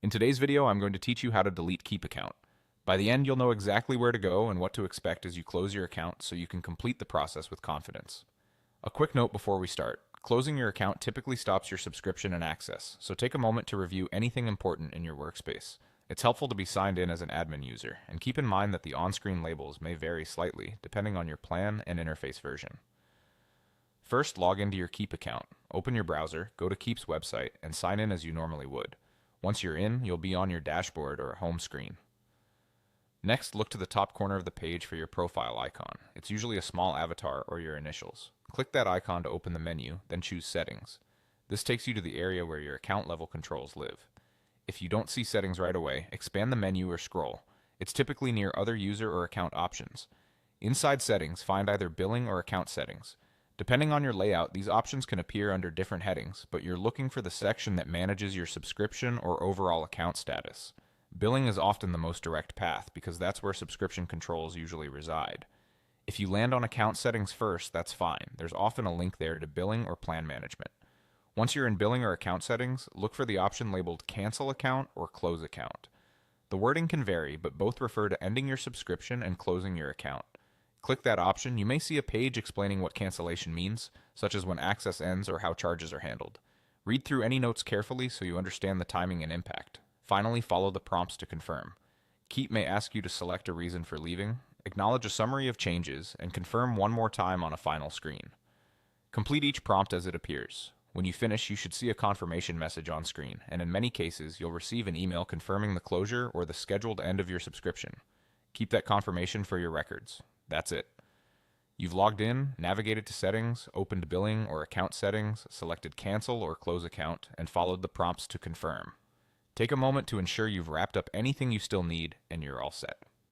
In today's video, I'm going to teach you how to delete Keap account. By the end, you'll know exactly where to go and what to expect as you close your account so you can complete the process with confidence. A quick note before we start. Closing your account typically stops your subscription and access, so take a moment to review anything important in your workspace. It's helpful to be signed in as an admin user, and keep in mind that the on-screen labels may vary slightly depending on your plan and interface version. First, log into your Keap account. Open your browser, go to Keap's website, and sign in as you normally would. Once you're in, you'll be on your dashboard or home screen. Next, look to the top corner of the page for your profile icon. It's usually a small avatar or your initials. Click that icon to open the menu, then choose Settings. This takes you to the area where your account level controls live. If you don't see Settings right away, expand the menu or scroll. It's typically near Other User or Account Options. Inside Settings, find either Billing or Account Settings. Depending on your layout, these options can appear under different headings, but you're looking for the section that manages your subscription or overall account status. Billing is often the most direct path because that's where subscription controls usually reside. If you land on account settings first, that's fine. There's often a link there to billing or plan management. Once you're in billing or account settings, look for the option labeled Cancel Account or Close Account. The wording can vary, but both refer to ending your subscription and closing your account. Click that option, you may see a page explaining what cancellation means, such as when access ends or how charges are handled. Read through any notes carefully so you understand the timing and impact. Finally, follow the prompts to confirm. Keap may ask you to select a reason for leaving, acknowledge a summary of changes, and confirm one more time on a final screen. Complete each prompt as it appears. When you finish, you should see a confirmation message on screen, and in many cases, you'll receive an email confirming the closure or the scheduled end of your subscription. Keep that confirmation for your records. That's it. You've logged in, navigated to settings, opened billing or account settings, selected cancel or close account, and followed the prompts to confirm. Take a moment to ensure you've wrapped up anything you still need, and you're all set.